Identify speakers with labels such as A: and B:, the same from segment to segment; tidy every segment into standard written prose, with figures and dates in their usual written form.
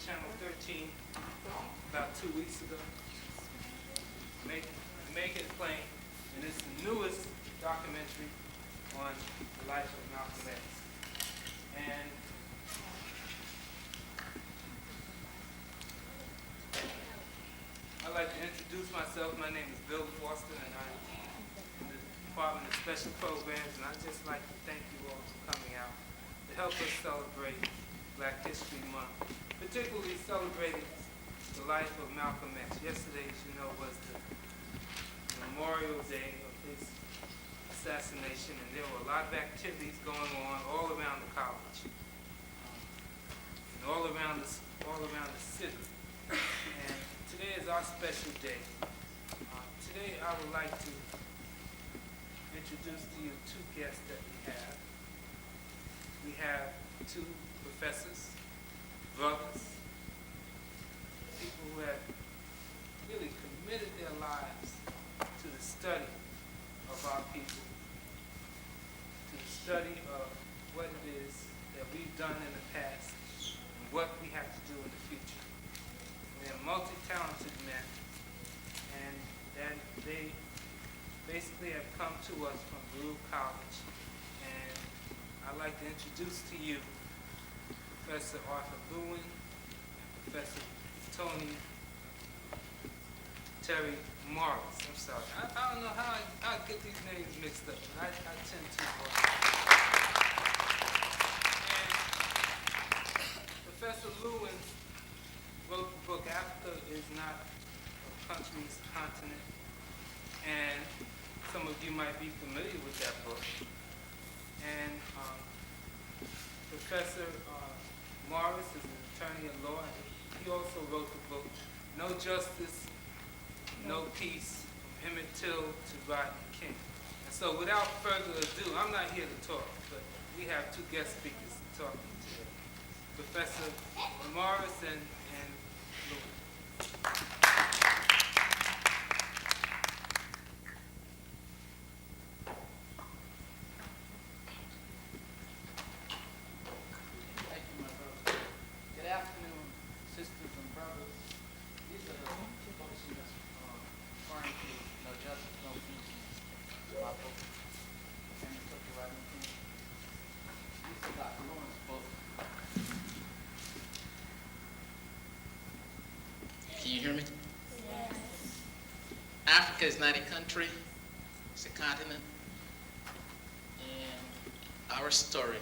A: Channel 13 about 2 weeks ago. Make it plain, and it's the newest documentary on the life of Malcolm X. And I'd like to introduce myself. My name is Bill Foster, and I'm in the Department of Special Programs, and I'd just like to thank you all for coming out to help us celebrate Black History Month, particularly celebrating the life of Malcolm X. Yesterday, as you know, was the Memorial Day of his assassination, and there were a lot of activities going on all around the college, and all around the city. And today is our special day. Today, I would like to introduce to you two guests that we have. We have two professors, brothers, people who have really committed their lives to the study of our people, to the study of what it is that we've done in the past and what we have to do in the future. They're multi-talented men, and that they basically have come to us from Baruch College. And I'd like to introduce to you Professor Arthur Lewin and Professor Tony Terry Morris. I'm sorry. I don't know how I get these names mixed up. I tend to. And Professor Lewin wrote the book, Africa is Not a Country's Continent. And some of you might be familiar with that book. And Professor Morris is an attorney at law. He also wrote the book, No Justice, No Peace, from Emmett Till to Rodney King. And so without further ado, I'm not here to talk, but we have two guest speakers talking today. Professor Morris and Lewin.
B: Can you hear me? Yes. Africa is not a country, it's a continent. And our story,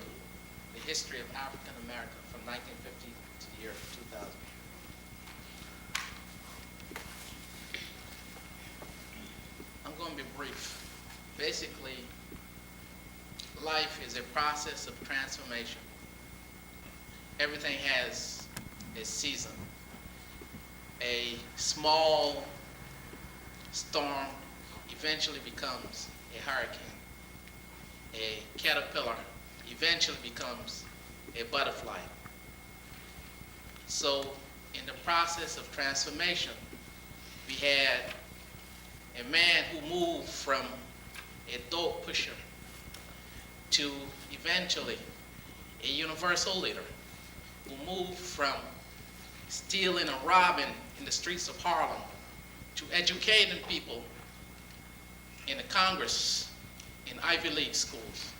B: the history of African America from 1950 to the year 2000. I'm going to be brief. Basically, life is a process of transformation. Everything has a season. A small storm eventually becomes a hurricane. A caterpillar eventually becomes a butterfly. So in the process of transformation, we had a man who moved from a dope pusher to eventually a universal leader who moved from stealing and robbing in the streets of Harlem to educating people in the Congress, in Ivy League schools.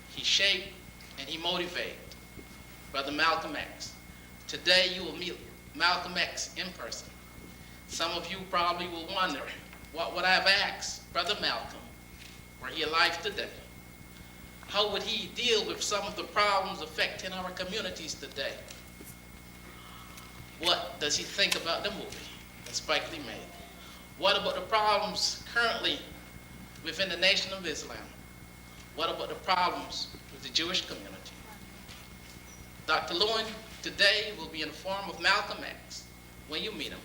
B: He shaped and he motivated Brother Malcolm X. Today you will meet Malcolm X in person. Some of you probably will wonder, what would I have asked Brother Malcolm were he alive today? How would he deal with some of the problems affecting our communities today? What does he think about the movie that Spike Lee made? What about the problems currently within the Nation of Islam? What about the problems with the Jewish community? Dr. Lewin today will be in the form of Malcolm X when you meet him.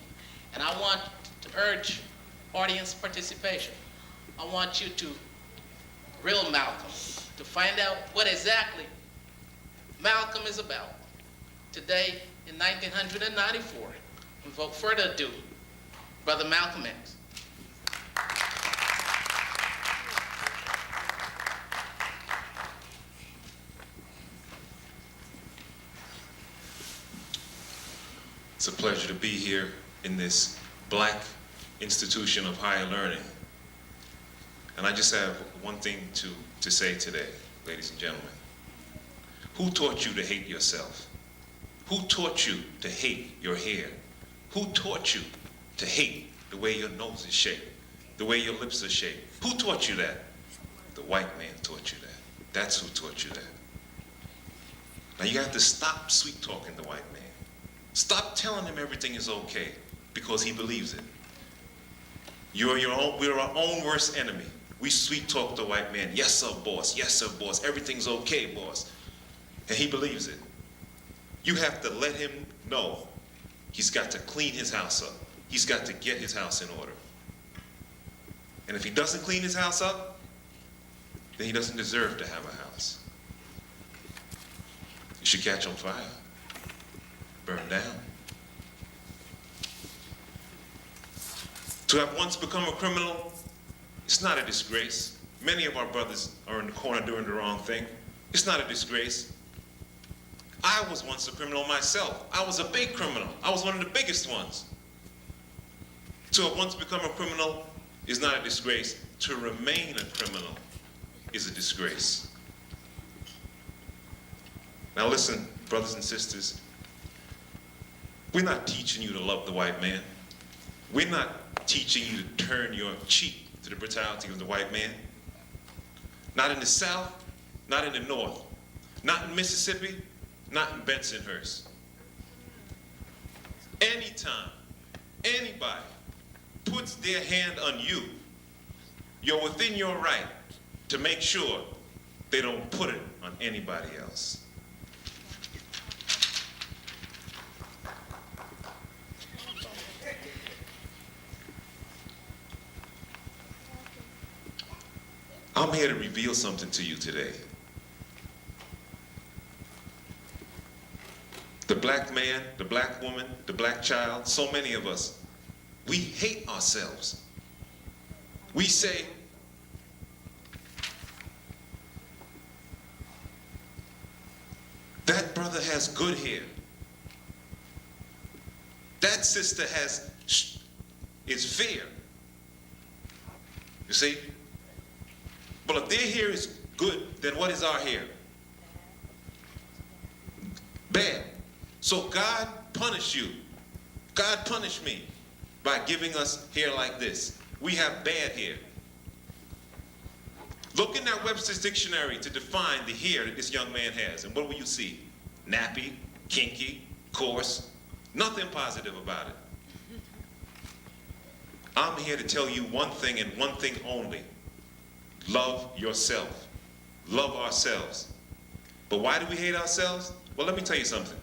B: And I want to urge audience participation. I want you to grill Malcolm to find out what exactly Malcolm is about. Today, in 1994, without further ado, Brother Malcolm X.
C: It's a pleasure to be here in this black institution of higher learning. And I just have one thing to say today, ladies and gentlemen. Who taught you to hate yourself? Who taught you to hate your hair? Who taught you to hate the way your nose is shaped, the way your lips are shaped? Who taught you that? The white man taught you that. That's who taught you that. Now you have to stop sweet talking the white man. Stop telling him everything is okay because he believes it. We're our own worst enemy. We sweet talk the white man. Yes, sir, boss. Yes, sir, boss. Everything's okay, boss. And he believes it. You have to let him know he's got to clean his house up. He's got to get his house in order. And if he doesn't clean his house up, then he doesn't deserve to have a house. You should catch on fire, burn down. To have once become a criminal, it's not a disgrace. Many of our brothers are in the corner doing the wrong thing. It's not a disgrace. I was once a criminal myself. I was a big criminal. I was one of the biggest ones. To have once become a criminal is not a disgrace. To remain a criminal is a disgrace. Now listen, brothers and sisters, we're not teaching you to love the white man. We're not teaching you to turn your cheek to the brutality of the white man. Not in the South, not in the North, not in Mississippi, not in Bensonhurst. Anytime anybody puts their hand on you, you're within your right to make sure they don't put it on anybody else. I'm here to reveal something to you today. The black man, the black woman, the black child, so many of us, we hate ourselves. We say, that brother has good hair. That sister is fair. You see? But if their hair is good, then what is our hair? Bad. So God punished you. God punished me by giving us hair like this. We have bad hair. Look in that Webster's dictionary to define the hair that this young man has, and what will you see? Nappy, kinky, coarse, nothing positive about it. I'm here to tell you one thing and one thing only. Love yourself. Love ourselves. But why do we hate ourselves? Well, let me tell you something.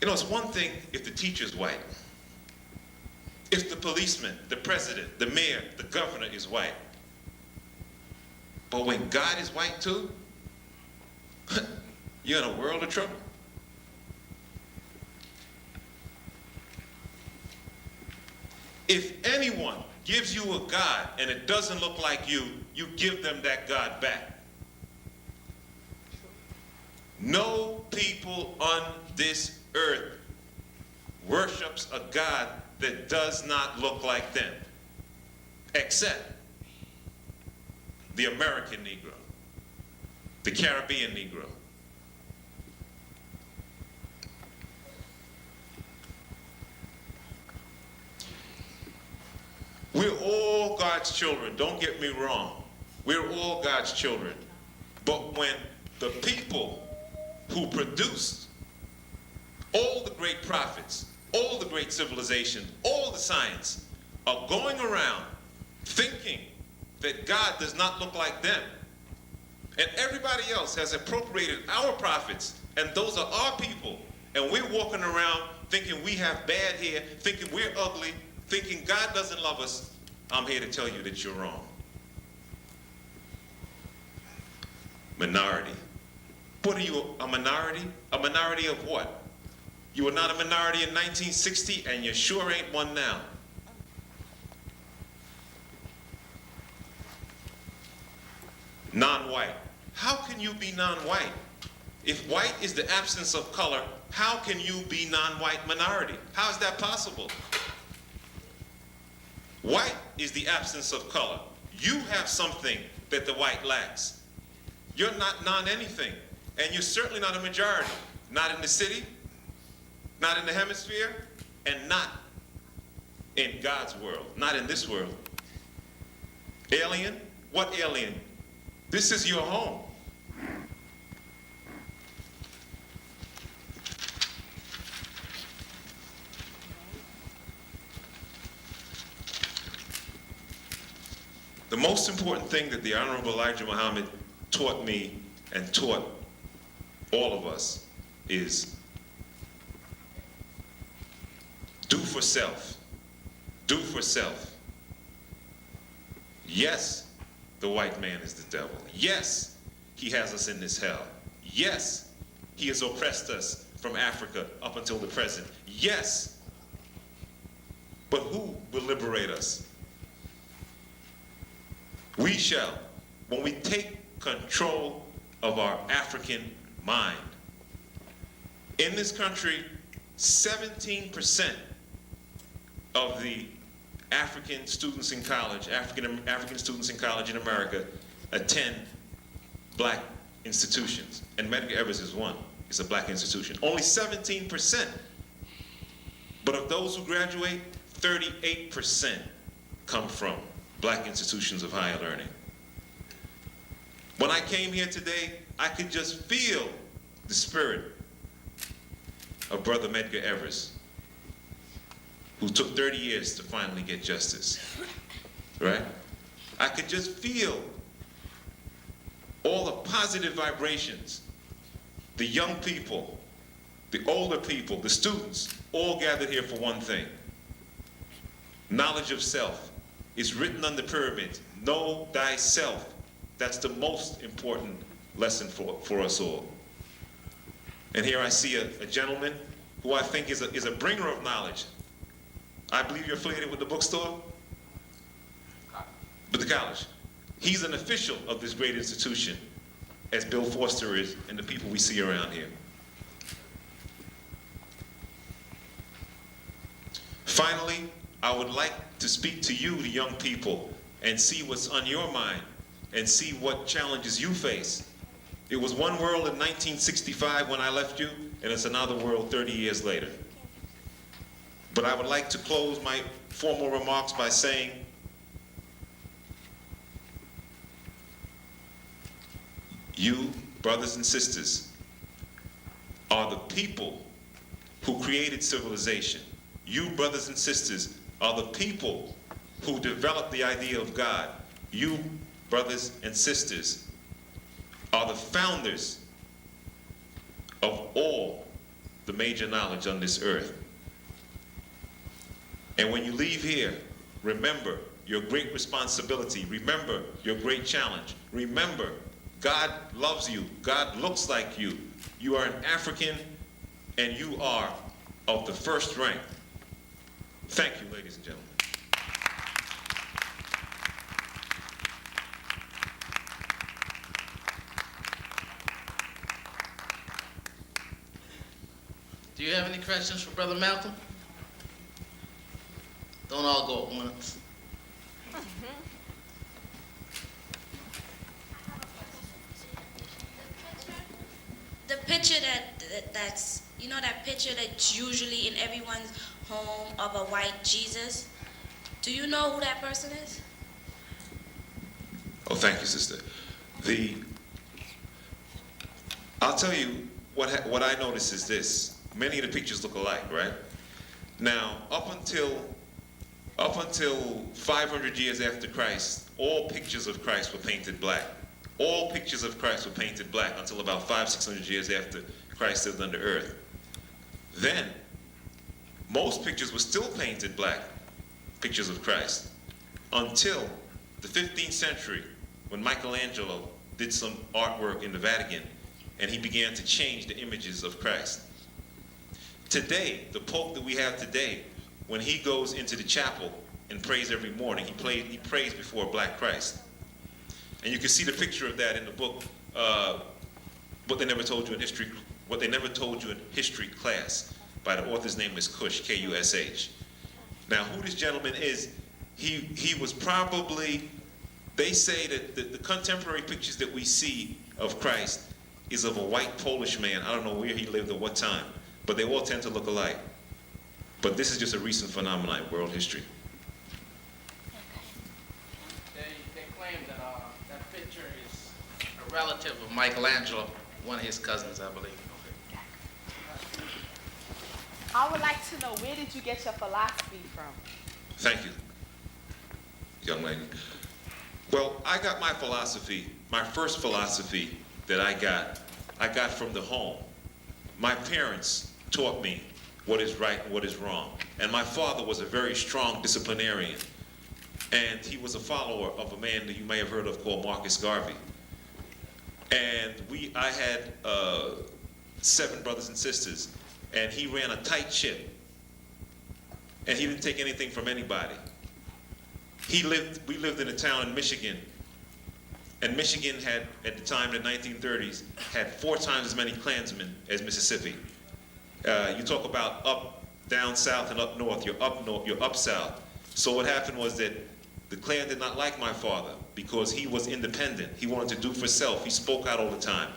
C: You know, it's one thing if the teacher's white. If the policeman, the president, the mayor, the governor is white. But when God is white too, you're in a world of trouble. If anyone gives you a God and it doesn't look like you, you give them that God back. No people on this earth worships a God that does not look like them, except the American Negro, the Caribbean Negro. We're all God's children, don't get me wrong. We're all God's children. But when the people who produced all the great prophets, all the great civilization, all the science, are going around thinking that God does not look like them, and everybody else has appropriated our prophets, and those are our people, and we're walking around thinking we have bad hair, thinking we're ugly, thinking God doesn't love us, I'm here to tell you that you're wrong. Minority. What are you, a minority? A minority of what? You were not a minority in 1960, and you sure ain't one now. Non-white. How can you be non-white? If white is the absence of color, How can you be non-white minority? How is that possible? White is the absence of color. You have something that the white lacks. You're not non-anything, and you're certainly not a majority. Not in the city, not in the hemisphere, and not in God's world, not in this world. Alien? What alien? This is your home. The most important thing that the Honorable Elijah Muhammad taught me and taught all of us is do for self. Do for self. Yes, the white man is the devil. Yes, he has us in this hell. Yes, he has oppressed us from Africa up until the present. Yes, but who will liberate us? We shall, when we take control of our African mind. In this country, 17% of the African students in college, African students in college in America attend black institutions. And Medgar Evers is one. It's a black institution. Only 17%. But of those who graduate, 38% come from black institutions of higher learning. When I came here today, I could just feel the spirit of Brother Medgar Evers, who took 30 years to finally get justice, right? I could just feel all the positive vibrations. The young people, the older people, the students, all gathered here for one thing. Knowledge of self. It's written on the pyramid, know thyself. That's the most important lesson for us all. And here I see a gentleman who I think is a bringer of knowledge. I believe you're affiliated with the bookstore? With the college. He's an official of this great institution, as Bill Foster is, and the people we see around here. Finally, I would like to speak to you, the young people, and see what's on your mind, and see what challenges you face. It was one world in 1965 when I left you, and it's another world 30 years later. But I would like to close my formal remarks by saying, you, brothers and sisters, are the people who created civilization. You, brothers and sisters, are the people who developed the idea of God. You, brothers and sisters, are the founders of all the major knowledge on this earth. And when you leave here, remember your great responsibility. Remember your great challenge. Remember, God loves you. God looks like you. You are an African, and you are of the first rank. Thank you, ladies and gentlemen.
B: Do you have any questions for Brother Malcolm? Don't all go at once.
D: The picture that's, you know, that picture that's usually in everyone's home of a white Jesus? Do you know who that person is?
C: Oh, thank you, sister. I'll tell you what I notice is this. Many of the pictures look alike, right? Now, up until 500 years after Christ, all pictures of Christ were painted black. All pictures of Christ were painted black until about 500-600 years after Christ lived on the earth. Then, most pictures were still painted black, pictures of Christ, until the 15th century, when Michelangelo did some artwork in the Vatican, and he began to change the images of Christ. Today, the Pope that we have today, when he goes into the chapel and prays every morning, he prays before a black Christ. And you can see the picture of that in the book, What They Never Told You in History what they never told you in history class by the author's name is Cush, K-U-S-H. Now, who this gentleman is, he was probably, they say that the contemporary pictures that we see of Christ is of a white Polish man. I don't know where he lived or what time, but they all tend to look alike. But this is just a recent phenomenon in world history.
B: They claim that that picture is a relative of Michelangelo, one of his cousins, I believe.
E: I would like to know, where did you get your philosophy from?
C: Thank you, young lady. Well, I got my philosophy, my first philosophy that I got from the home. My parents taught me what is right and what is wrong. And my father was a very strong disciplinarian. And he was a follower of a man that you may have heard of called Marcus Garvey. And I had 7 brothers and sisters, and he ran a tight ship. And he didn't take anything from anybody. We lived in a town in Michigan, and Michigan had, at the time in the 1930s, had 4 times as many Klansmen as Mississippi. You talk about up, down south, and up north. You're up north, you're up south. So what happened was that the Klan did not like my father because he was independent. He wanted to do for self. He spoke out all the time.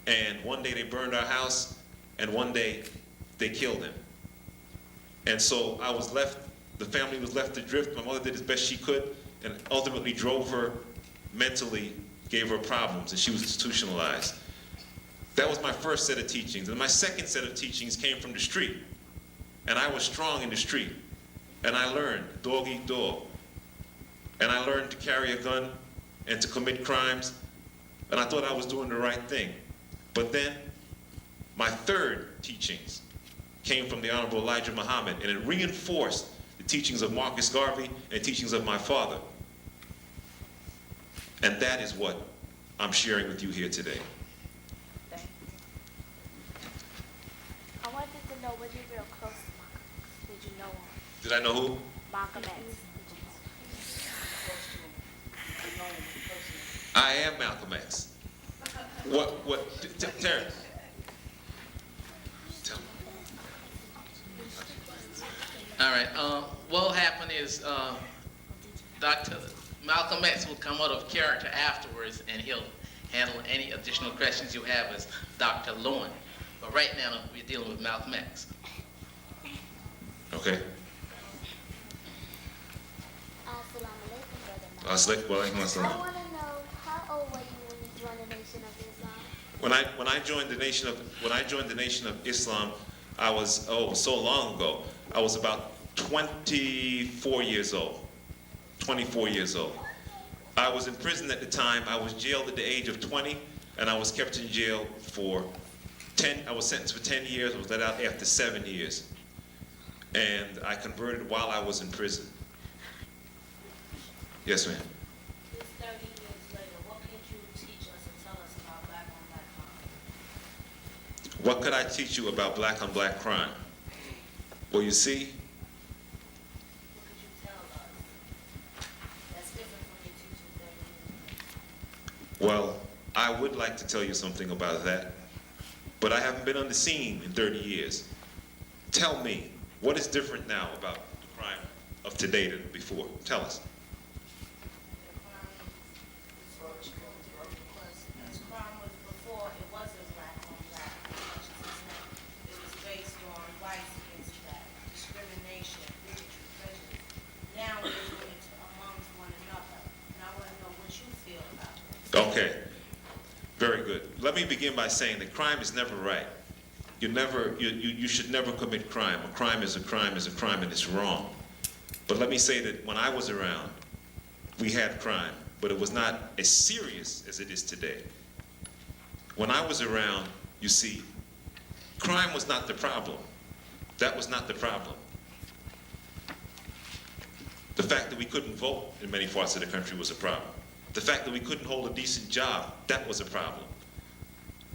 C: And one day they burned our house, and one day they killed him. And so I was left, the family was left adrift. My mother did as best she could, and ultimately drove her mentally, gave her problems, and she was institutionalized. That was my first set of teachings. And my second set of teachings came from the street. And I was strong in the street. And I learned dog eat dog. And I learned to carry a gun and to commit crimes. And I thought I was doing the right thing. But then my third teachings came from the Honorable Elijah Muhammad, and it reinforced the teachings of Marcus Garvey and teachings of my father. And that is what I'm sharing with you here today.
E: Thank you.
F: I wanted to know, were you real close to Malcolm? Did you know him?
C: Did I know who?
F: Malcolm X.
C: I am Malcolm X. Terrence? Tell me.
B: All right. What will happen is Dr. Malcolm X will come out of character afterwards, and he'll handle any additional questions you have as Dr. Lowen. But right now, we're dealing with Malcolm X.
C: Okay.
F: Assalamu alaikum, brother Malcolm.
C: Assalamu alaikum.
F: I want to know, how old were you when you joined the Nation of Islam?
C: When I joined the Nation of Islam, I was so long ago. I was about 24 years old. 24 years old. I was in prison at the time. I was jailed at the age of 20, and I was kept in jail for 10. I was sentenced for 10 years. I was let out after 7 years, and I converted while I was in prison. Yes, ma'am.
D: This 30 years later, what could you teach us and tell us about black on black crime?
C: What could I teach you about black on black crime? Well, you see,
D: What could you tell us that's different from your teachings 30 years ago?
C: well, I would like to tell you something about that, but I haven't been on the scene in 30 years. Tell me, what is different now about the crime of today than before? Tell us.
D: The crime is much more different because as crime was before, it wasn't black on black as much as it's now. It was based on whites against black, discrimination, bigotry, prejudice. Now we're doing it amongst one another. And I want to know what you feel about it.
C: Okay, very good. Let me begin by saying that crime is never right. You should never commit crime. A crime is a crime is a crime, and it's wrong. But let me say that when I was around, we had crime, but it was not as serious as it is today. When I was around, you see, crime was not the problem. That was not the problem. The fact that we couldn't vote in many parts of the country was a problem. The fact that we couldn't hold a decent job, that was a problem.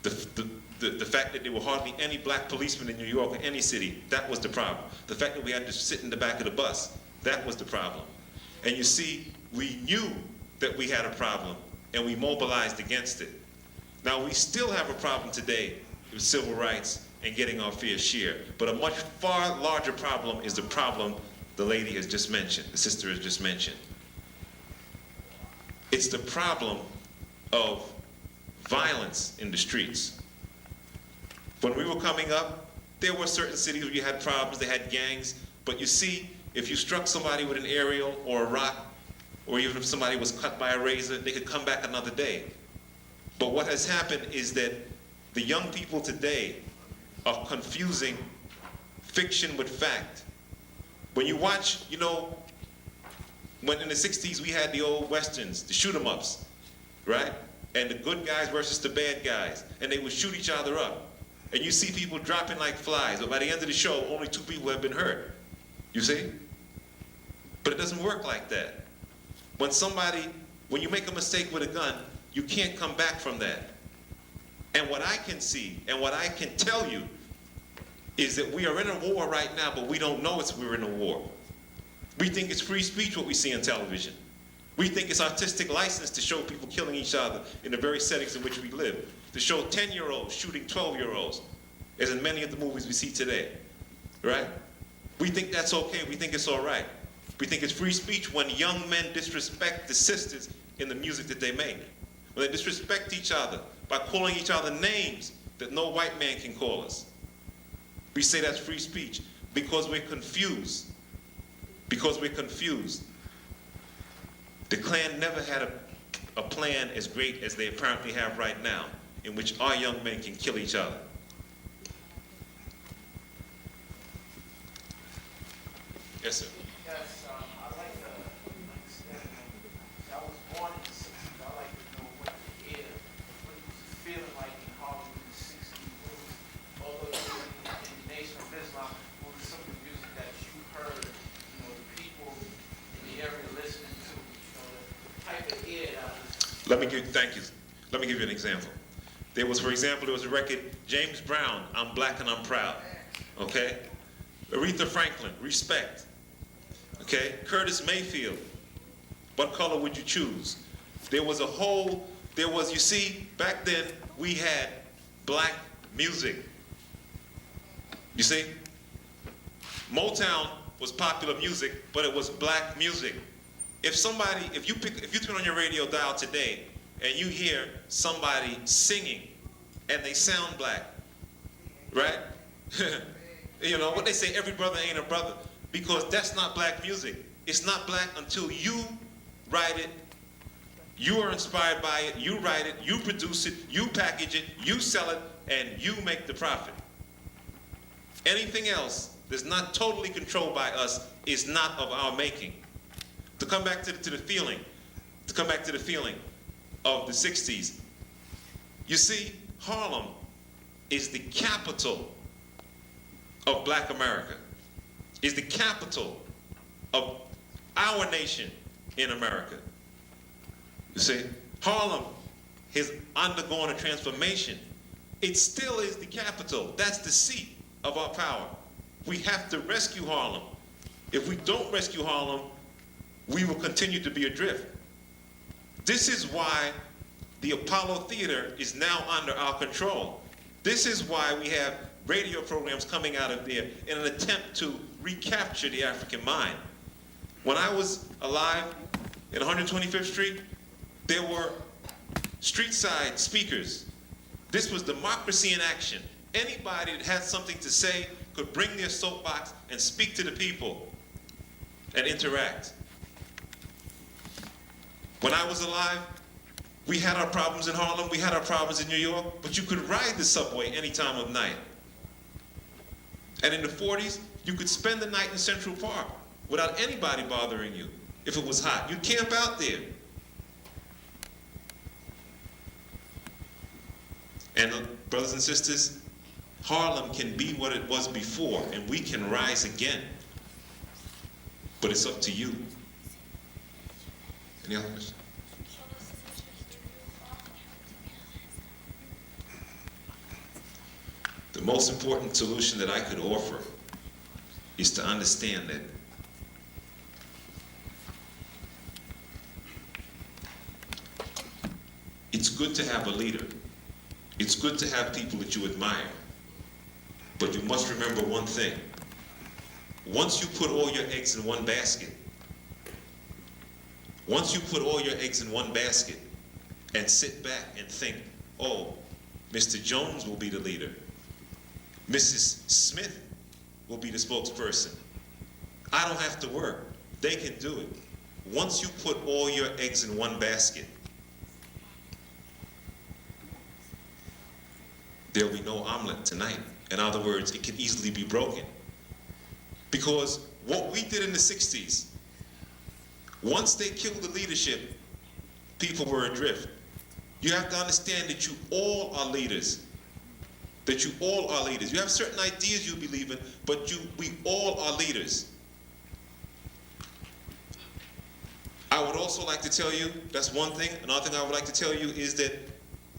C: The fact that there were hardly any black policemen in New York or any city, that was the problem. The fact that we had to sit in the back of the bus, that was the problem. And you see, we knew that we had a problem, and we mobilized against it. Now, we still have a problem today with civil rights and getting our fair share. But a much far larger problem is the problem the lady has just mentioned, the sister has just mentioned. It's the problem of violence in the streets. When we were coming up, there were certain cities where you had problems, they had gangs, but you see, if you struck somebody with an aerial or a rock, or even if somebody was cut by a razor, they could come back another day. But what has happened is that the young people today are confusing fiction with fact. When you watch, you know, when in the 60s we had the old westerns, the shoot 'em ups, right? And the good guys versus the bad guys, and they would shoot each other up. And you see people dropping like flies, but by the end of the show, only 2 people have been hurt. You see? But it doesn't work like that. When you make a mistake with a gun, you can't come back from that. And what I can see, and what I can tell you, is that we are in a war right now, but we don't know we're in a war. We think it's free speech what we see on television. We think it's artistic license to show people killing each other in the very settings in which we live. To show 10-year-olds shooting 12-year-olds, as in many of the movies we see today, right? We think that's okay, we think it's all right. We think it's free speech when young men disrespect the sisters in the music that they make. When they disrespect each other by calling each other names that no white man can call us. We say that's free speech because we're confused. Because we're confused. The Klan never had a plan as great as they apparently have right now, in which our young men can kill each other. Yes, sir.
G: Yes, I'd like to understand. I was born in the 60s. I'd like to know what the air, what it was feeling like in Harlem in the 60s. Although you were in the Nation of Islam, what was some of the music that you heard, you know, the people in the area listening to, you know, the type of air that was.
C: Thank you. Let me give you an example. For example, there was a record, James Brown, I'm Black and I'm Proud. Okay? Aretha Franklin, Respect. Okay? Curtis Mayfield, What Color Would You Choose? You see, back then we had black music. You see? Motown was popular music, but it was black music. If you turn on your radio dial today and you hear somebody singing and they sound black, right? You know what they say, every brother ain't a brother, because that's not black music. It's not black until you write it, you are inspired by it, you write it, you produce it, you package it, you sell it, and you make the profit. Anything else that's not totally controlled by us is not of our making. To come back to the feeling of the 60s, you see, Harlem is the capital of Black America, is the capital of our nation in America. You see, Harlem has undergone a transformation. It still is the capital. That's the seat of our power. We have to rescue Harlem. If we don't rescue Harlem, we will continue to be adrift. This is why the Apollo Theater is now under our control. This is why we have radio programs coming out of there in an attempt to recapture the African mind. When I was alive in 125th Street, there were street side speakers. This was democracy in action. Anybody that had something to say could bring their soapbox and speak to the people and interact. When I was alive, we had our problems in Harlem, we had our problems in New York, but you could ride the subway any time of night. And in the 40s, you could spend the night in Central Park without anybody bothering you if it was hot. You'd camp out there. And brothers and sisters, Harlem can be what it was before, and we can rise again. But it's up to you. Any other questions? The most important solution that I could offer is to understand that it's good to have a leader, It's good to have people that you admire. But you must remember one thing. Once you put all your eggs in one basket, and sit back and think, oh, Mr. Jones will be the leader. Mrs. Smith will be the spokesperson. I don't have to work. They can do it. Once you put all your eggs in one basket, there'll be no omelet tonight. In other words, it can easily be broken. Because what we did in the 60s, once they killed the leadership, people were adrift. You have to understand that you all are leaders. That you all are leaders. You have certain ideas you believe in, but we all are leaders. I would also like to tell you, that's one thing. Another thing I would like to tell you is that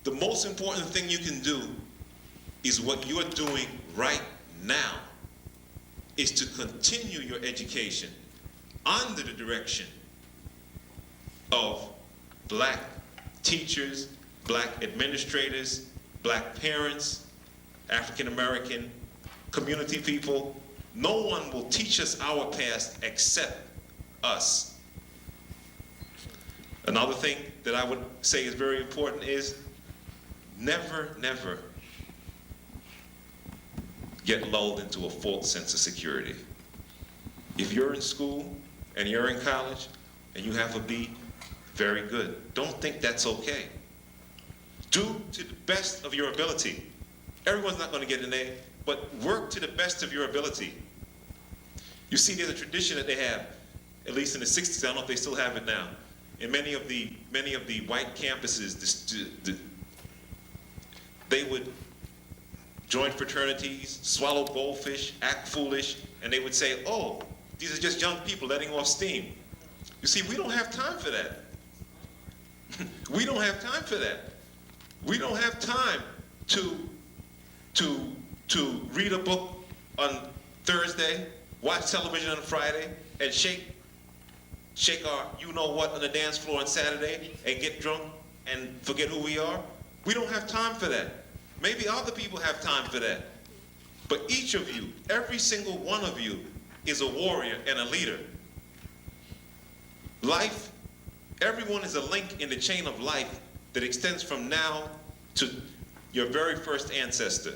C: the most important thing you can do is what you're doing right now, is to continue your education under the direction of black teachers, black administrators, black parents, African American community people. No one will teach us our past except us. Another thing that I would say is very important is never, never get lulled into a false sense of security. If you're in school and you're in college and you have a B, very good. Don't think that's okay. Do to the best of your ability. Everyone's not going to get an A, but work to the best of your ability. You see, there's a tradition that they have, at least in the 60s, I don't know if they still have it now. In many of the white campuses, they would join fraternities, swallow goldfish, act foolish, and they would say, oh, these are just young people letting off steam. You see, we don't have time for that. We don't have time for that. We don't have time to read a book on Thursday, watch television on Friday, and shake our you-know-what on the dance floor on Saturday, and get drunk and forget who we are. We don't have time for that. Maybe other people have time for that. But each of you, every single one of you, is a warrior and a leader. Life, everyone is a link in the chain of life that extends from now to your very first ancestor.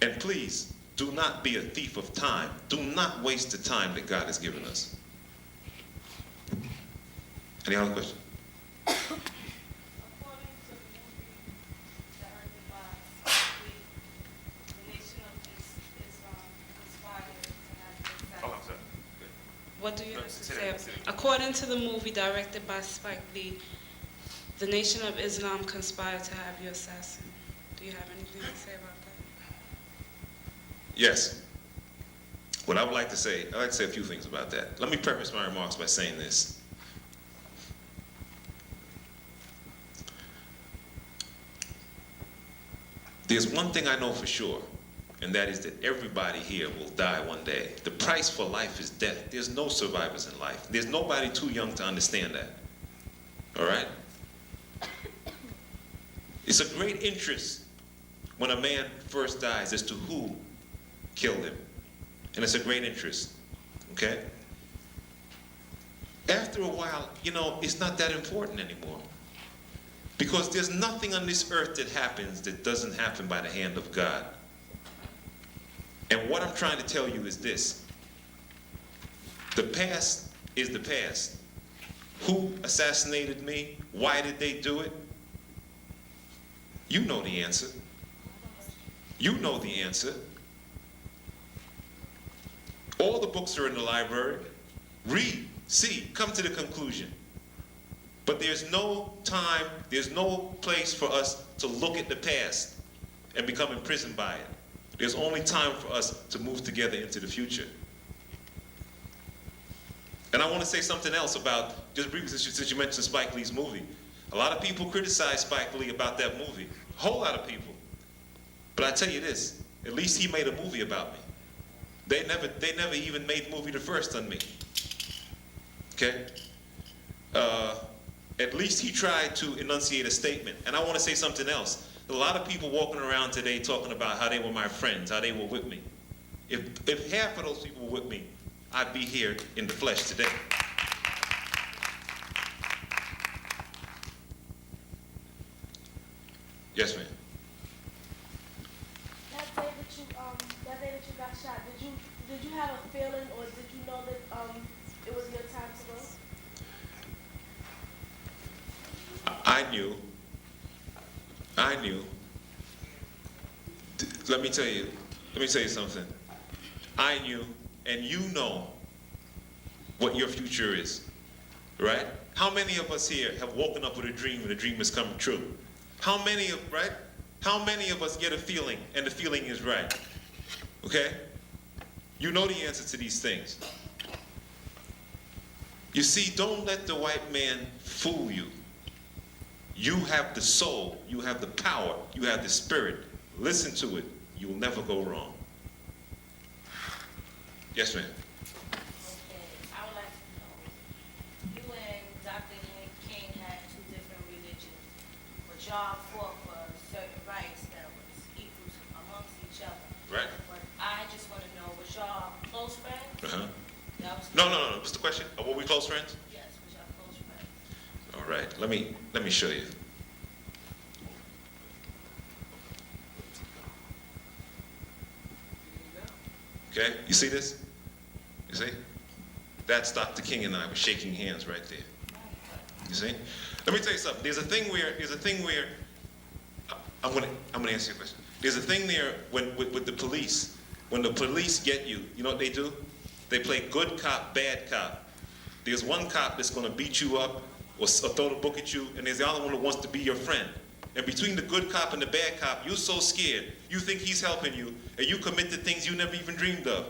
C: And please, do not be a thief of time. Do not waste the time that God has given us. Any other questions?
H: What do you have to say? According to the movie directed by Spike Lee, the Nation of Islam conspired to have you assassinated. Do you have anything to say about that?
C: Yes. What I would like to say, I'd like to say a few things about that. Let me preface my remarks by saying this. There's one thing I know for sure, and that is that everybody here will die one day. The price for life is death. There's no survivors in life. There's nobody too young to understand that. All right? It's a great interest when a man first dies as to who killed him. And it's a great interest, okay? After a while, it's not that important anymore. Because there's nothing on this earth that happens that doesn't happen by the hand of God. And what I'm trying to tell you is this. The past is the past. Who assassinated me? Why did they do it? You know the answer. You know the answer. All the books are in the library. Read, see, come to the conclusion. But there's no time, there's no place for us to look at the past and become imprisoned by it. There's only time for us to move together into the future. And I want to say something else about, just briefly since you mentioned Spike Lee's movie. A lot of people criticize Spike Lee about that movie. A whole lot of people. But I tell you this, at least he made a movie about me. They never even made the movie the first on me. Okay? at least he tried to enunciate a statement. And I want to say something else. A lot of people walking around today talking about how they were my friends, how they were with me. If half of those people were with me, I'd be here in the flesh today. Yes, ma'am.
F: That day that you got shot, did you have a feeling, or did you know that it was your time to go?
C: I knew. Let me tell you something. I knew, and you know what your future is, right? How many of us here have woken up with a dream and the dream has come true? How many of us get a feeling and the feeling is right? Okay? You know the answer to these things. You see, don't let the white man fool you. You have the soul, you have the power, you have the spirit. Listen to it. You will never go wrong. Yes, ma'am.
D: Okay, I would like to know, you and Dr. King had two different religions, but y'all fought for certain rights that was equal amongst each other.
C: Right.
D: But I just want to know, was y'all close friends?
C: Uh-huh.
D: That was
C: No. What's the question? Were we close friends?
D: Yes, was y'all close friends?
C: All right. Let me show you. Okay, you see this? You see? That's Dr. King and I were shaking hands right there. You see? Let me tell you something. There's a thing where I'm gonna answer your question. There's a thing there with the police. When the police get you, you know what they do? They play good cop, bad cop. There's one cop that's gonna beat you up or throw the book at you, and there's the other one that wants to be your friend. And between the good cop and the bad cop, you're so scared, you think he's helping you, and you commit to things you never even dreamed of.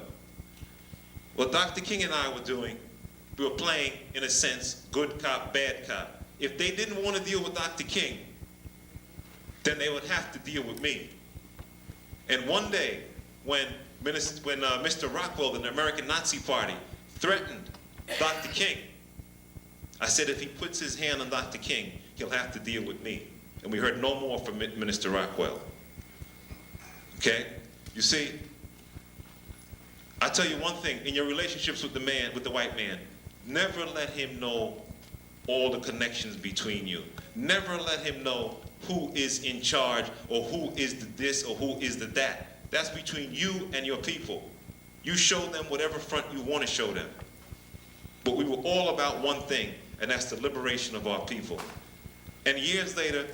C: What Dr. King and I were doing, we were playing, in a sense, good cop, bad cop. If they didn't want to deal with Dr. King, then they would have to deal with me. And one day, when Mr. Rockwell, the American Nazi Party, threatened Dr. King, I said if he puts his hand on Dr. King, he'll have to deal with me. And we heard no more from Minister Rockwell. Okay? You see, I tell you one thing, in your relationships with the white man, never let him know all the connections between you. Never let him know who is in charge or who is the this or who is the that. That's between you and your people. You show them whatever front you want to show them. But we were all about one thing, and that's the liberation of our people. And years later,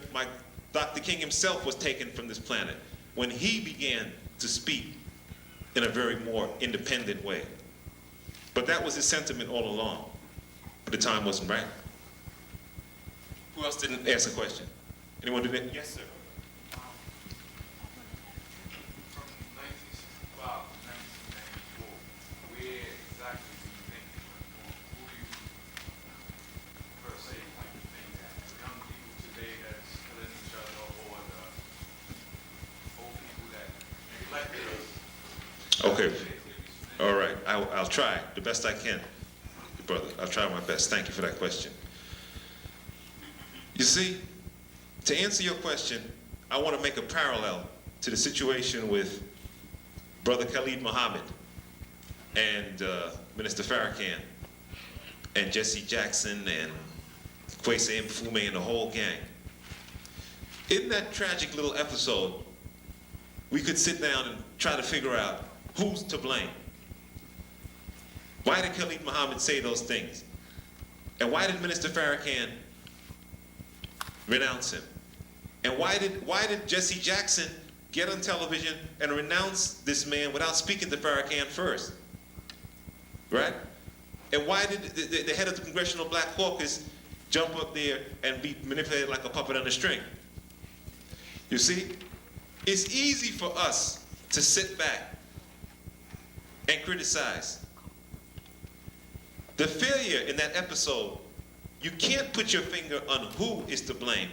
C: Dr. King himself was taken from this planet when he began to speak in a very more independent way. But that was his sentiment all along. But the time wasn't right. Who else didn't ask a question? Anyone did it? Yes, sir.
I: From 1965 to 1994, where exactly do you think you went wrong? Who do you, per se, point the finger at? Young people today that's killing each other, or the old people that neglected us?
C: Okay. All right. I'll try the best I can, brother. I'll try my best. Thank you for that question. You see, to answer your question, I want to make a parallel to the situation with Brother Khalid Muhammad and Minister Farrakhan and Jesse Jackson and Kwesi Mfume and the whole gang. In that tragic little episode, we could sit down and try to figure out who's to blame. Why did Khalid Muhammad say those things? And why did Minister Farrakhan renounce him? And why did Jesse Jackson get on television and renounce this man without speaking to Farrakhan first? Right? And why did the head of the Congressional Black Caucus jump up there and be manipulated like a puppet on a string? You see, it's easy for us to sit back and criticize. The failure in that episode, you can't put your finger on who is to blame.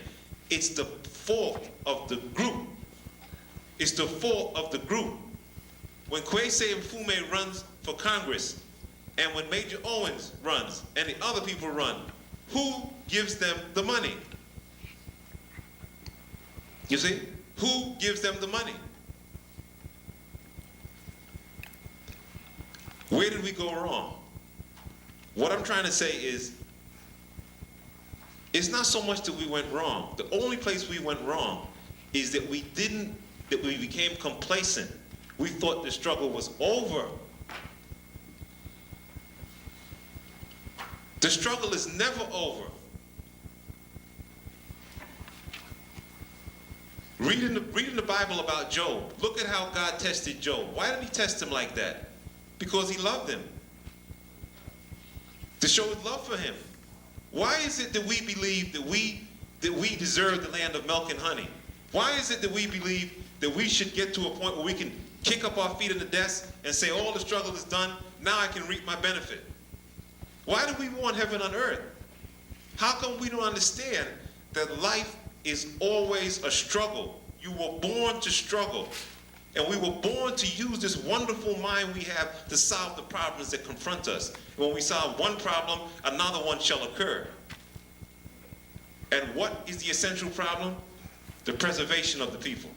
C: It's the fault of the group. It's the fault of the group. When Kwesi Mfume runs for Congress, and when Major Owens runs, and the other people run, who gives them the money? You see? Who gives them the money? Where did we go wrong? What I'm trying to say is, it's not so much that we went wrong. The only place we went wrong is that we became complacent. We thought the struggle was over. The struggle is never over. Reading the Bible about Job, look at how God tested Job. Why did he test him like that? Because he loved him. To show his love for him. Why is it that we believe that we deserve the land of milk and honey? Why is it that we believe that we should get to a point where we can kick up our feet in the desk and say, all the struggle is done, now I can reap my benefit? Why do we want heaven on earth? How come we don't understand that life is always a struggle? You were born to struggle. And we were born to use this wonderful mind we have to solve the problems that confront us. When we solve one problem, another one shall occur. And what is the essential problem? The preservation of the people.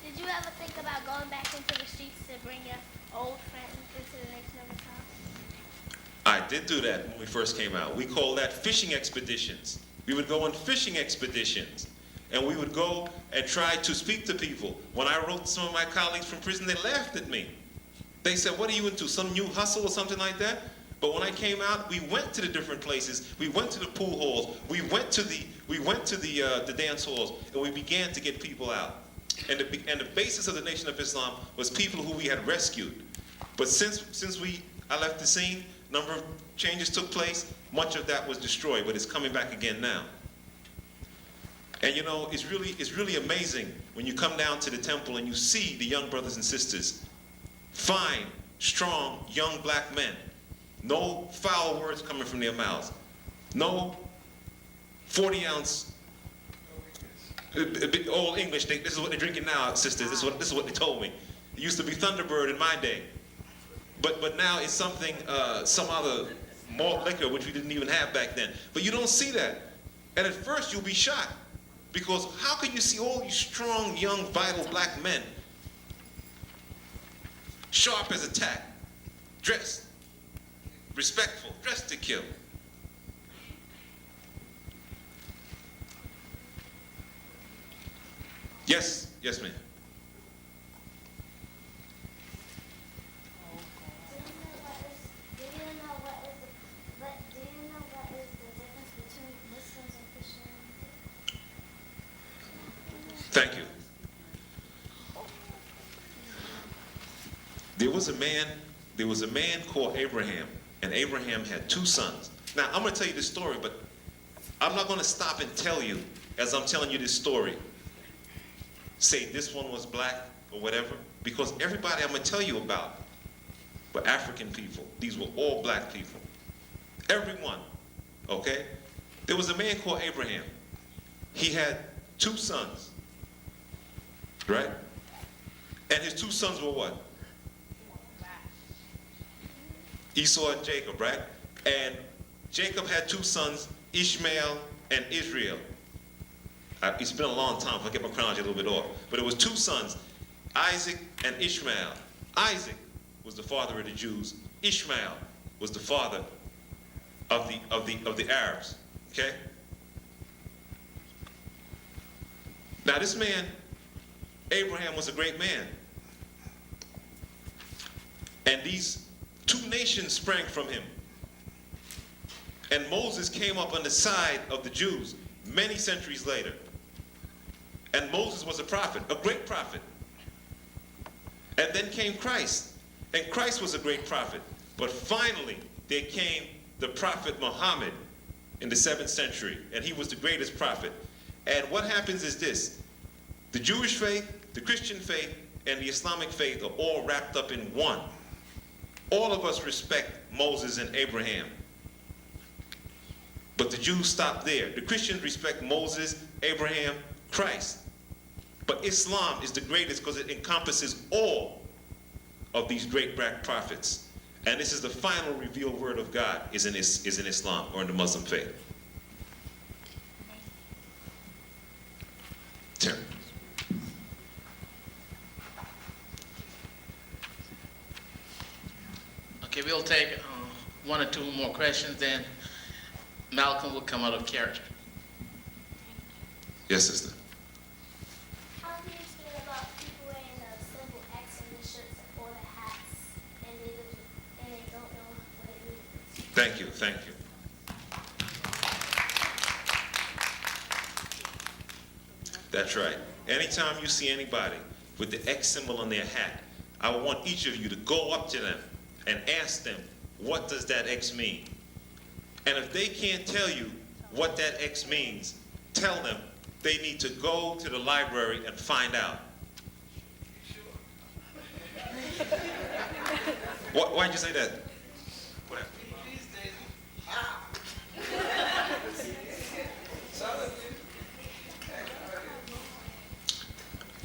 F: Did you ever think about going back into the streets to bring your old friends into the Nation of Islam?
C: I did do that when we first came out. We call that fishing expeditions. We would go on fishing expeditions, and we would go and try to speak to people. When I wrote some of my colleagues from prison, they laughed at me. They said, what are you into, some new hustle or something like that? But when I came out, we went to the different places. We went to the pool halls. We went to the dance halls, and we began to get people out. And the basis of the Nation of Islam was people who we had rescued. But since I left the scene, a number of changes took place. Much of that was destroyed, but it's coming back again now. And you know, it's really amazing when you come down to the temple and you see the young brothers and sisters, fine, strong, young black men. No foul words coming from their mouths. No 40-ounce old English. This is what they're drinking now, sisters. This is what they told me. It used to be Thunderbird in my day. But now it's something, some other malt liquor, which we didn't even have back then. But you don't see that. And at first you'll be shocked. Because how can you see all these strong, young, vital black men, sharp as a tack, dressed, respectful, dressed to kill? Yes, ma'am.
F: Do you know what is the difference between Muslims and Christianity?
C: Thank you. There was a man called Abraham, and Abraham had 2 sons. Now, I'm going to tell you this story, but I'm not going to stop and tell you, as I'm telling you this story, say this one was black or whatever, because everybody I'm going to tell you about were African people. These were all black people. Everyone, okay? There was a man called Abraham. He had 2 sons, right? And his 2 sons were what? Esau and Jacob, right? And Jacob had 2 sons, Ishmael and Israel. It's been a long time, if I get my chronology a little bit off. But it was 2 sons, Isaac and Ishmael. Isaac was the father of the Jews. Ishmael was the father of the Arabs. Okay? Now this man, Abraham, was a great man. And these 2 nations sprang from him. And Moses came up on the side of the Jews many centuries later. And Moses was a prophet, a great prophet. And then came Christ. And Christ was a great prophet. But finally, there came the prophet Muhammad in the 7th century. And he was the greatest prophet. And what happens is this. The Jewish faith, the Christian faith, and the Islamic faith are all wrapped up in one. All of us respect Moses and Abraham. But the Jews stop there. The Christians respect Moses, Abraham, Christ. But Islam is the greatest because it encompasses all of these great black prophets. And this is the final revealed word of God is in Islam or in the Muslim faith. Terry.
B: Okay, we'll take one or two more questions, then Malcolm will come out of character.
C: Yes, sister.
J: How do you feel about people wearing the symbol X in the shirts or the hats, and they don't know what it means?
C: Thank you, thank you. That's right. Anytime you see anybody with the X symbol on their hat, I want each of you to go up to them and ask them, what does that X mean? And if they can't tell you what that X means, tell them they need to go to the library and find out. Why'd you say that? What happened?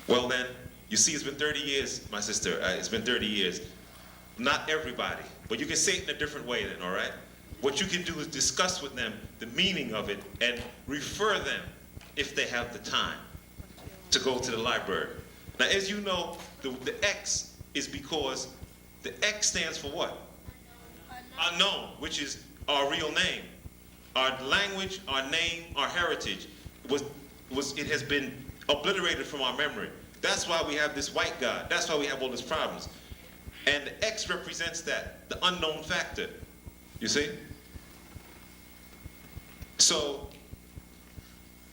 C: Well then, you see, it's been 30 years, my sister. It's been 30 years. Not everybody, but you can say it in a different way then, all right? What you can do is discuss with them the meaning of it and refer them, if they have the time, to go to the library. Now, as you know, the X is because the X stands for what? Unknown, which is our real name. Our language, our name, our heritage, it has been obliterated from our memory. That's why we have this white God. That's why we have all these problems. And the X represents that, the unknown factor. You see? So,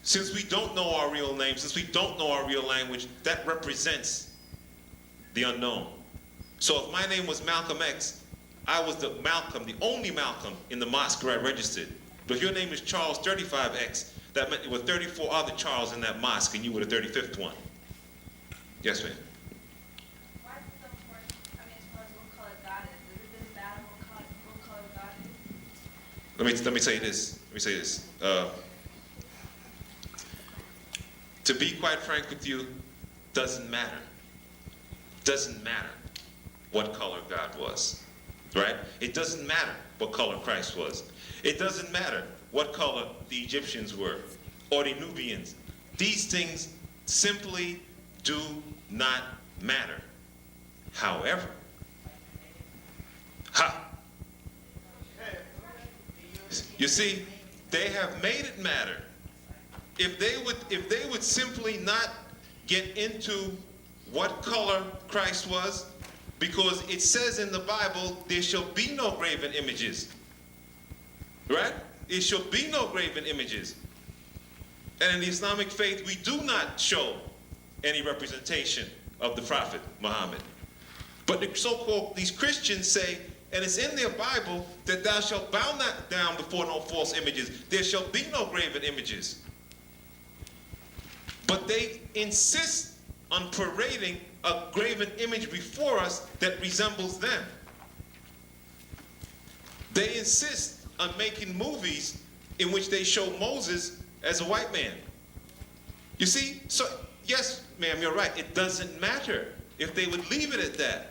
C: since we don't know our real name, since we don't know our real language, that represents the unknown. So if my name was Malcolm X, I was the Malcolm, the only Malcolm in the mosque where I registered. But if your name is Charles 35X, that meant there were 34 other Charles in that mosque and you were the 35th one. Yes, ma'am.
F: Why is it so important? I mean, as far as what color God is, does it really matter what color God is?
C: Let me say this. Let me say this. To be quite frank with you, doesn't matter. Doesn't matter what color God was, right? It doesn't matter what color Christ was. It doesn't matter what color the Egyptians were or the Nubians. These things simply do not matter. However, you see, they have made it matter. If they would simply not get into what color Christ was, because it says in the Bible, there shall be no graven images. Right? It shall be no graven images. And in the Islamic faith, we do not show any representation of the Prophet Muhammad. But the so-called, these Christians say, and it's in their Bible, that thou shalt bow not down before no false images. There shall be no graven images. But they insist on parading a graven image before us that resembles them. They insist on making movies in which they show Moses as a white man. You see? So, yes, ma'am, you're right. It doesn't matter if they would leave it at that.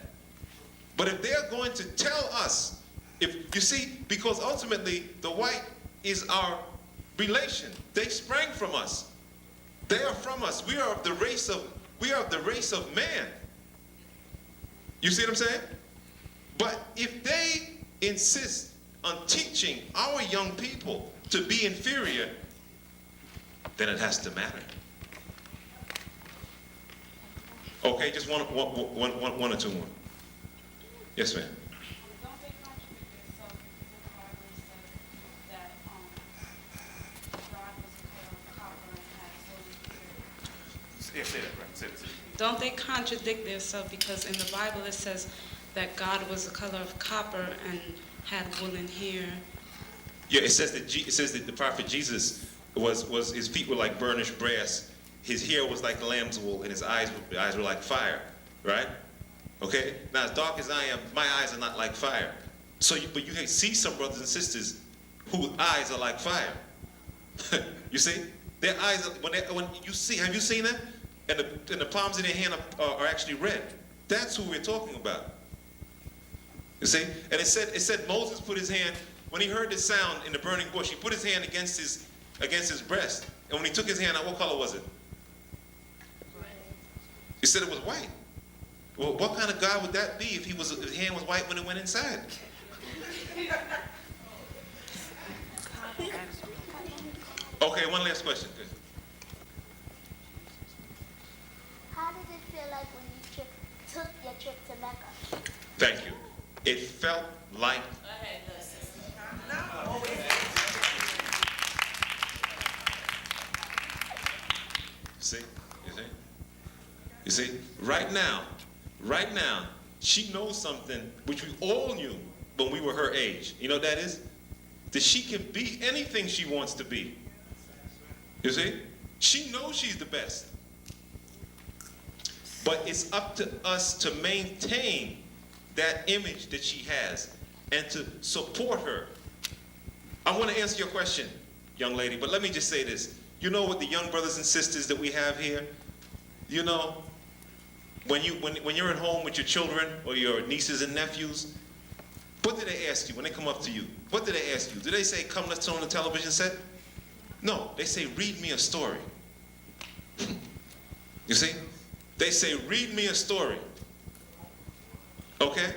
C: But if they're going to tell us, if you see, because ultimately the white is our relation. They sprang from us. They are from us. We are of the race of man. You see what I'm saying? But if they insist on teaching our young people to be inferior, then it has to matter. Okay, just one or two more. Yes, ma'am.
H: Don't they contradict themselves because the Bible says that God was a color of copper and had golden hair?
C: Yeah, say that, right? Say that.
H: Don't they contradict themselves because in the Bible it says that God was the color of copper and had woolen hair?
C: Yeah, it says that the prophet Jesus was his feet were like burnished brass, his hair was like lamb's wool, and his eyes were like fire, right? Okay? Now, as dark as I am, my eyes are not like fire. But you can see some brothers and sisters whose eyes are like fire. You see? Their eyes, when you see, have you seen them? And the palms of their hand are actually red. That's who we're talking about. You see? And it said Moses put his hand, when he heard the sound in the burning bush, he put his hand against his breast. And when he took his hand out, what color was it? He said it was white. Well, what kind of God would that be if his hand was white when it went inside? Okay, one last question. Good.
J: How did it feel like when you took your trip to Mecca?
C: Thank you. It felt like You see, right now, she knows something which we all knew when we were her age. You know what that is? That she can be anything she wants to be. You see? She knows she's the best. But it's up to us to maintain that image that she has and to support her. I want to answer your question, young lady, but let me just say this. You know what the young brothers and sisters that we have here, you know, when you're at home with your children or your nieces and nephews, what do they ask you when they come up to you? What do they ask you? Do they say, come, let's turn on the television set? No, they say, read me a story. You see? They say, read me a story. Okay?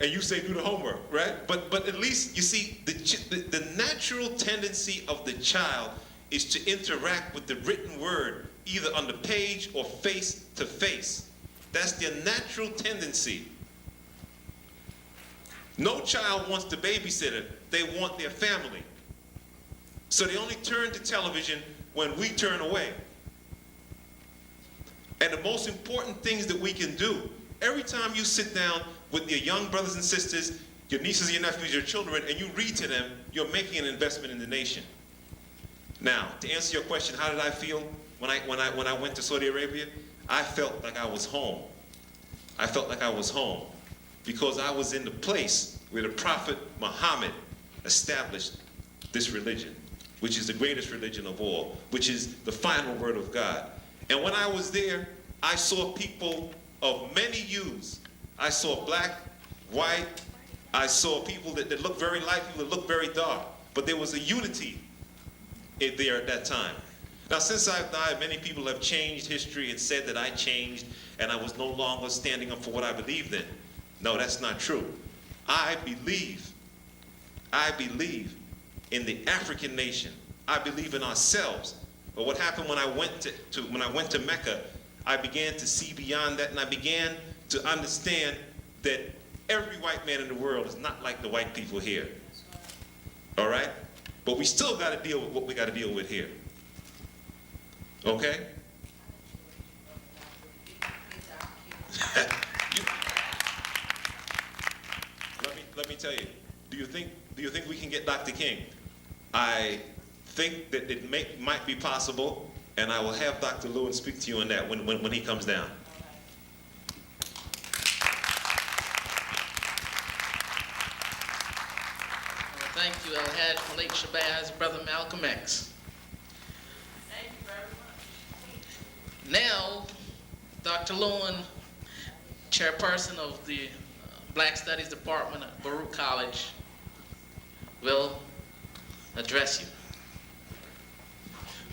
C: And you say, do the homework, right? But at least, you see, the natural tendency of the child is to interact with the written word, either on the page or face to face. That's their natural tendency. No child wants the babysitter. They want their family. So they only turn to television when we turn away. And the most important things that we can do, every time you sit down with your young brothers and sisters, your nieces, your nephews, your children, and you read to them, you're making an investment in the nation. Now, to answer your question, how did I feel when I went to Saudi Arabia? I felt like I was home. I felt like I was home because I was in the place where the Prophet Muhammad established this religion, which is the greatest religion of all, which is the final word of God. And when I was there, I saw people of many hues. I saw black, white, I saw people that looked very light, people that looked very dark. But there was a unity there at that time. Now, since I've died, many people have changed history and said that I changed and I was no longer standing up for what I believed in. No, that's not true. I believe in the African nation. I believe in ourselves. But what happened when I went to Mecca, I began to see beyond that, and I began to understand that every white man in the world is not like the white people here. All right? But we still got to deal with what we got to deal with here. Okay? Let me tell you. Do you think we can get Dr. King? I think that it might be possible, and I will have Dr. Lewin speak to you on that when he comes down.
B: Thank you, El-Hajj Malik Shabazz, Brother Malcolm X.
D: Thank you very much.
B: Now, Dr. Lewin, chairperson of the Black Studies Department at Baruch College, will address you.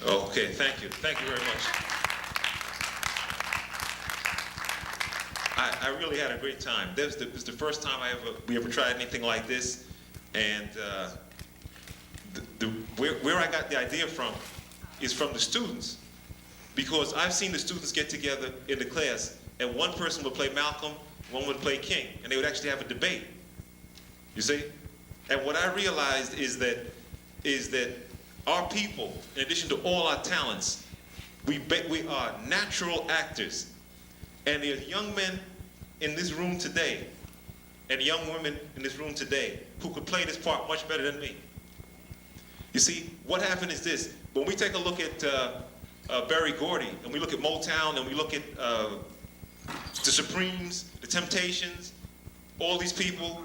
C: Okay, thank you. Thank you very much. I really had a great time. This was the first time we ever tried anything like this. And where I got the idea from is from the students. Because I've seen the students get together in the class, and one person would play Malcolm, one would play King, and they would actually have a debate. You see? And what I realized is that our people, in addition to all our talents, we are natural actors. And there's young men in this room today, and young women in this room today, who could play this part much better than me. You see, what happened is this. When we take a look at Berry Gordy, and we look at Motown, and we look at the Supremes, the Temptations, all these people,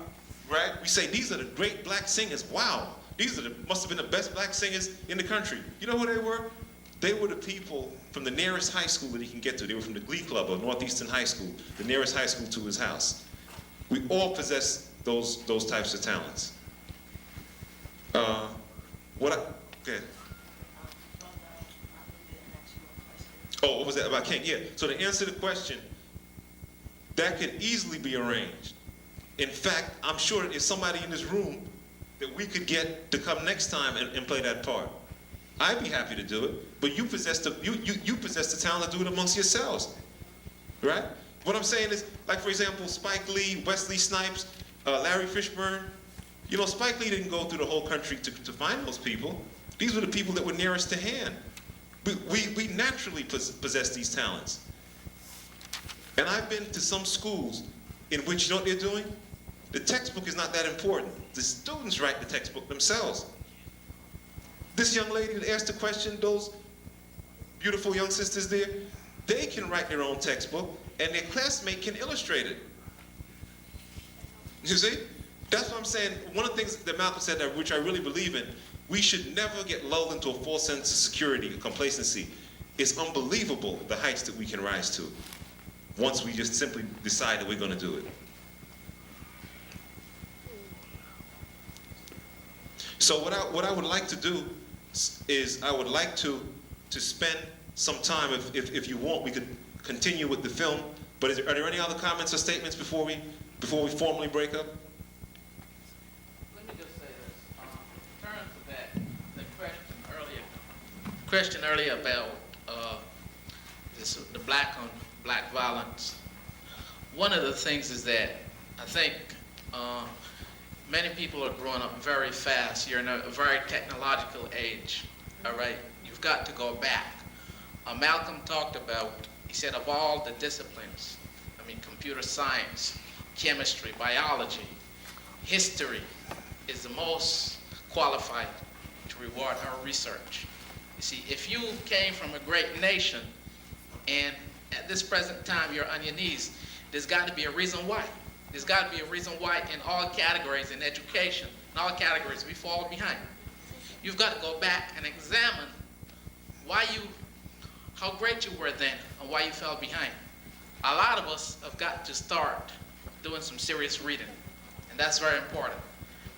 C: right? We say, these are the great black singers. Wow, these must have been the best black singers in the country. You know who they were? They were the people from the nearest high school that he can get to. They were from the Glee Club of Northeastern High School, the nearest high school to his house. We all possess those types of talents. Okay. Oh, what was that about King? Yeah, so to answer the question, that could easily be arranged. In fact, I'm sure if somebody in this room that we could get to come next time and play that part, I'd be happy to do it, but you possess the talent to do it amongst yourselves, right? What I'm saying is, like for example, Spike Lee, Wesley Snipes, Larry Fishburne. You know, Spike Lee didn't go through the whole country to find those people. These were the people that were nearest to hand. We naturally possess these talents. And I've been to some schools in which, you know what they're doing? The textbook is not that important. The students write the textbook themselves. This young lady that asked the question, those beautiful young sisters there, they can write their own textbook, and their classmate can illustrate it. You see? That's what I'm saying. One of the things that Malcolm said, that, which I really believe in, we should never get lulled into a false sense of security or complacency. It's unbelievable the heights that we can rise to once we just simply decide that we're going to do it. So what I would like to do is I would like to spend some time, if you want, we could continue with the film. But are there any other comments or statements before we formally break up?
B: Let me just say this. In terms of that, the question earlier about the black on black violence. One of the things is that I think many people are growing up very fast. You're in a very technological age, all right? You've got to go back. Malcolm talked about, he said of all the disciplines, I mean computer science, chemistry, biology, history is the most qualified to reward our research. You see, if you came from a great nation and at this present time you're on your knees, there's got to be a reason why. There's got to be a reason why in all categories in education, in all categories we fall behind. You've got to go back and examine how great you were then and why you fell behind. A lot of us have got to start doing some serious reading, and that's very important.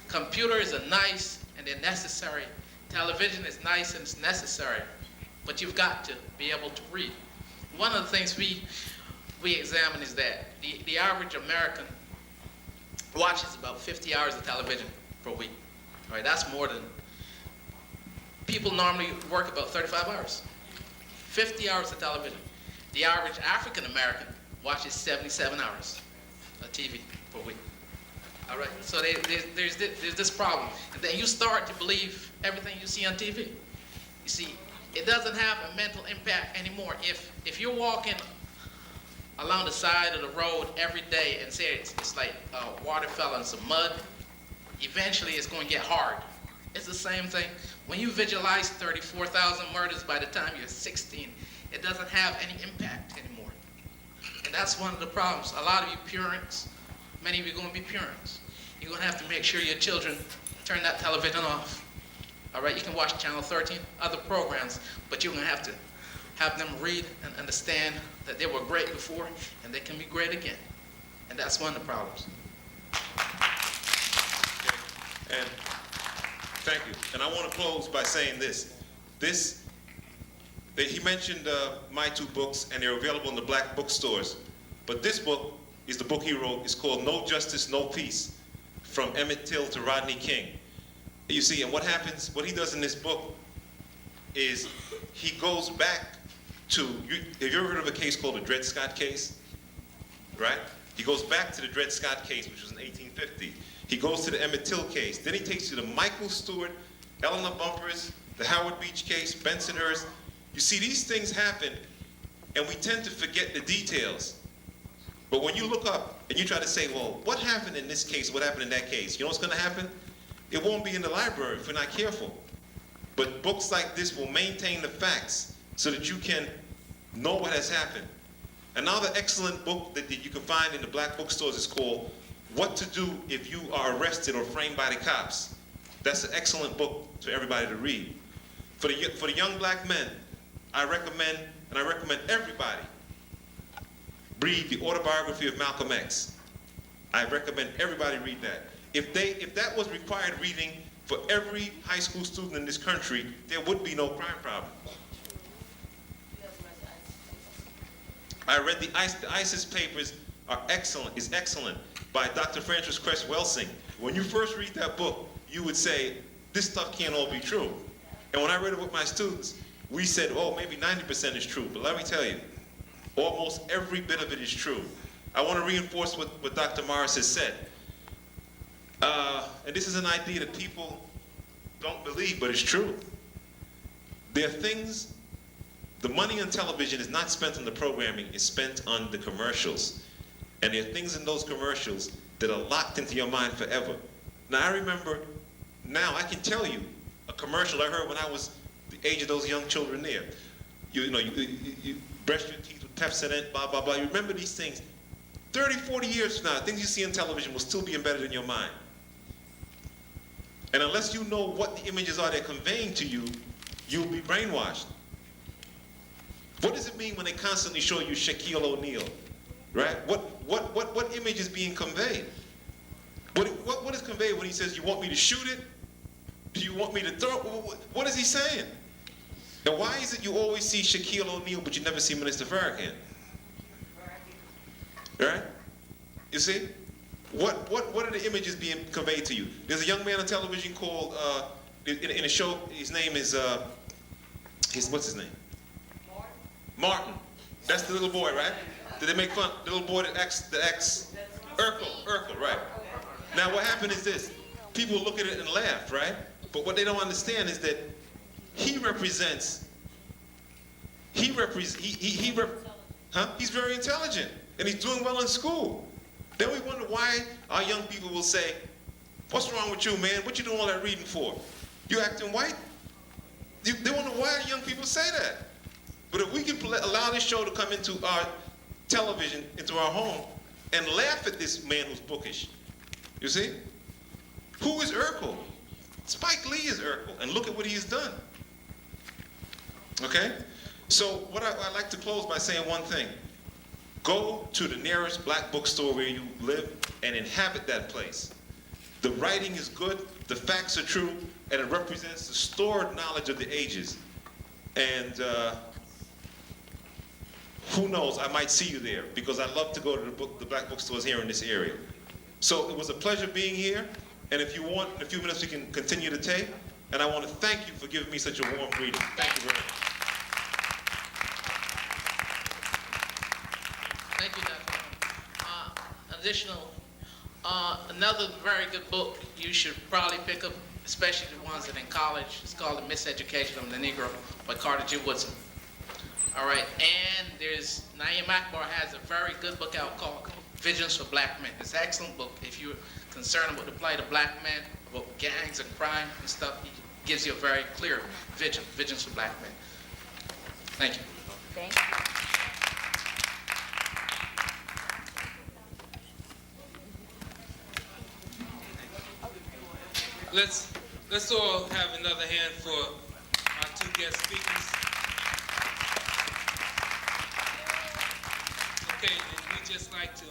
B: Computers are nice and they're necessary. Television is nice and it's necessary, but you've got to be able to read. One of the things we examine is that the average American watches about 50 hours of television per week. All right, that's more than, people normally work about 35 hours. 50 hours of television. The average African American watches 77 hours of TV per week. All right, so there's this problem. And then you start to believe everything you see on TV. You see, it doesn't have a mental impact anymore. If you're walking along the side of the road every day and say it's like water fell in some mud, eventually it's going to get hard. It's the same thing. When you visualize 34,000 murders by the time you're 16, it doesn't have any impact anymore. And that's one of the problems. A lot of you parents, many of you are going to be parents. You're going to have to make sure your children turn that television off. All right, you can watch Channel 13, other programs, but you're going to have them read and understand that they were great before and they can be great again. And that's one of the problems.
C: Okay. And thank you. And I want to close by saying this. He mentioned my two books, and they're available in the black bookstores. But this book is the book he wrote. It's called No Justice, No Peace, From Emmett Till to Rodney King. You see, and what he does in this book is he goes back to, have you ever heard of a case called the Dred Scott case? Right? He goes back to the Dred Scott case, which was in 1850. He goes to the Emmett Till case. Then he takes you to Michael Stewart, Eleanor Bumpers, the Howard Beach case, Bensonhurst. You see, these things happen, and we tend to forget the details. But when you look up and you try to say, well, what happened in this case, what happened in that case? You know what's going to happen? It won't be in the library if we're not careful. But books like this will maintain the facts so that you can know what has happened. Another excellent book that you can find in the black bookstores is called What to Do If You Are Arrested or Framed by the Cops. That's an excellent book for everybody to read. For the young black men, I recommend everybody read the autobiography of Malcolm X. I recommend everybody read that. If that was required reading for every high school student in this country, there would be no crime problem. I read the ISIS papers are excellent, is excellent, by Dr. Francis Cress Welsing. When you first read that book, you would say, this stuff can't all be true. And when I read it with my students, we said, oh, maybe 90% is true. But let me tell you, almost every bit of it is true. I want to reinforce what Dr. Morris has said. And this is an idea that people don't believe, but it's true. There are things, the money on television is not spent on the programming, it's spent on the commercials. And there are things in those commercials that are locked into your mind forever. Now I remember, now I can tell you, a commercial I heard when I was the age of those young children there. You brush your teeth with Pepsodent, blah, blah, blah. You remember these things. 30, 40 years from now, things you see on television will still be embedded in your mind. And unless you know what the images are they're conveying to you, you'll be brainwashed. What does it mean when they constantly show you Shaquille O'Neal, right? What image is being conveyed? What is conveyed when he says, you want me to shoot it? Do you want me to throw it? What is he saying? And why is it you always see Shaquille O'Neal, but you never see Minister Farrakhan? Right? You see? What are the images being conveyed to you? There's a young man on television called, in a show, his name is, what's his name? Martin. That's the little boy, right? Did they make fun? The little boy that Urkel, right. Now what happened is this. People look at it and laugh, right? But what they don't understand is that he's very intelligent, and he's doing well in school. Then we wonder why our young people will say, what's wrong with you, man? What you doing all that reading for? You acting white? They wonder why young people say that. But if we can allow this show to come into our television, into our home, and laugh at this man who's bookish, you see? Who is Urkel? Spike Lee is Urkel, and look at what he's done. Okay? So what I'd like to close by saying one thing. Go to the nearest black bookstore where you live and inhabit that place. The writing is good, the facts are true, and it represents the stored knowledge of the ages. And who knows, I might see you there, because I love to go to the black bookstores here in this area. So it was a pleasure being here, and if you want, in a few minutes we can continue the tape, and I want to thank you for giving me such a warm greeting. Thank you very much.
B: Thank you, Dr. Additional, another very good book you should probably pick up, especially the ones that are in college. It's called The Miseducation of the Negro by Carter G. Woodson. All right, and there's, Naeem Akbar has a very good book out called Vigilance for Black Men. It's an excellent book. If you're concerned about the plight of black men, about gangs and crime and stuff, he gives you a very clear vigilance for black men. Thank you.
E: Thank you.
A: Let's all have another hand for our two guest speakers. Okay, and we just like to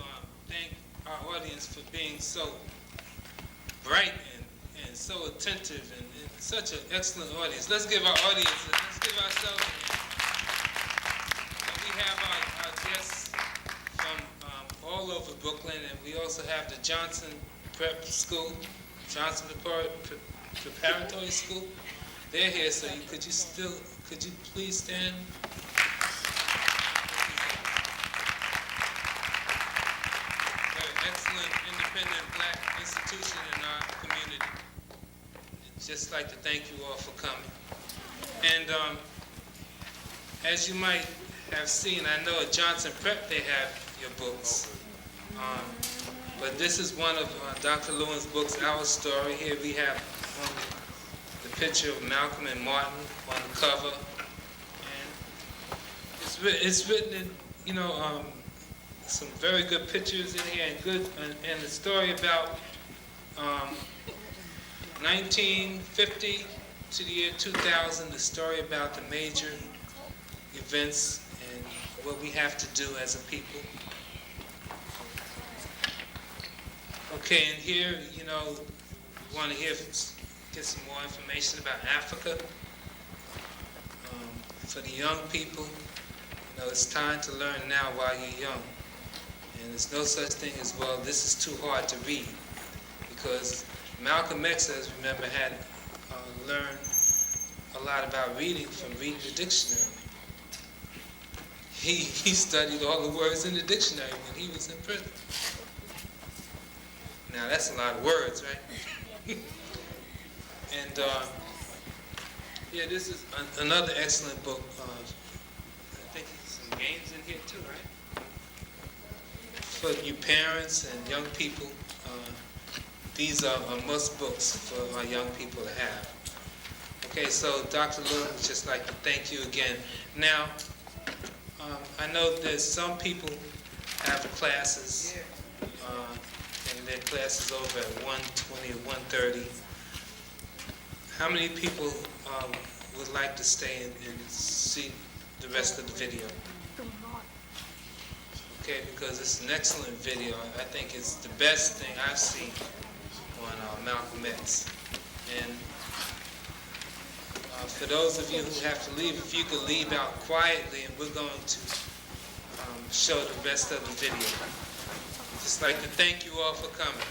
A: thank our audience for being so bright and so attentive and such an excellent audience. Let's give our audience, let's give ourselves. We have our guests from all over Brooklyn, and we also have the Johnson Prep School, Johnson Preparatory School. They're here, so could you please stand? Very excellent, independent black institution in our community. I'd just like to thank you all for coming. And as you might have seen, I know at Johnson Prep they have your books. But this is one of Dr. Lewin's books, Our Story. Here we have the picture of Malcolm and Martin on the cover. And it's written in, some very good pictures in here and a story about 1950 to the year 2000, the story about the major events and what we have to do as a people. Okay, and here, you know, we want to get some more information about Africa. For the young people, you know, it's time to learn now while you're young. And there's no such thing as, well, this is too hard to read. Because Malcolm X, as you remember, had learned a lot about reading from reading the dictionary. He studied all the words in the dictionary when he was in prison. Now that's a lot of words, right? And yeah, this is another excellent book. I think there's some games in here too, right? For you parents and young people, these are must books for our young people to have. Okay, so Dr. Lewin would just like to thank you again. Now, I know that some people have classes, and their classes over at 1:20 or 1:30. How many people would like to stay and see the rest of the video? Okay, because it's an excellent video. I think it's the best thing I've seen on Malcolm X. And for those of you who have to leave, if you could leave out quietly, and we're going to show the rest of the video. Just like to thank you all for coming.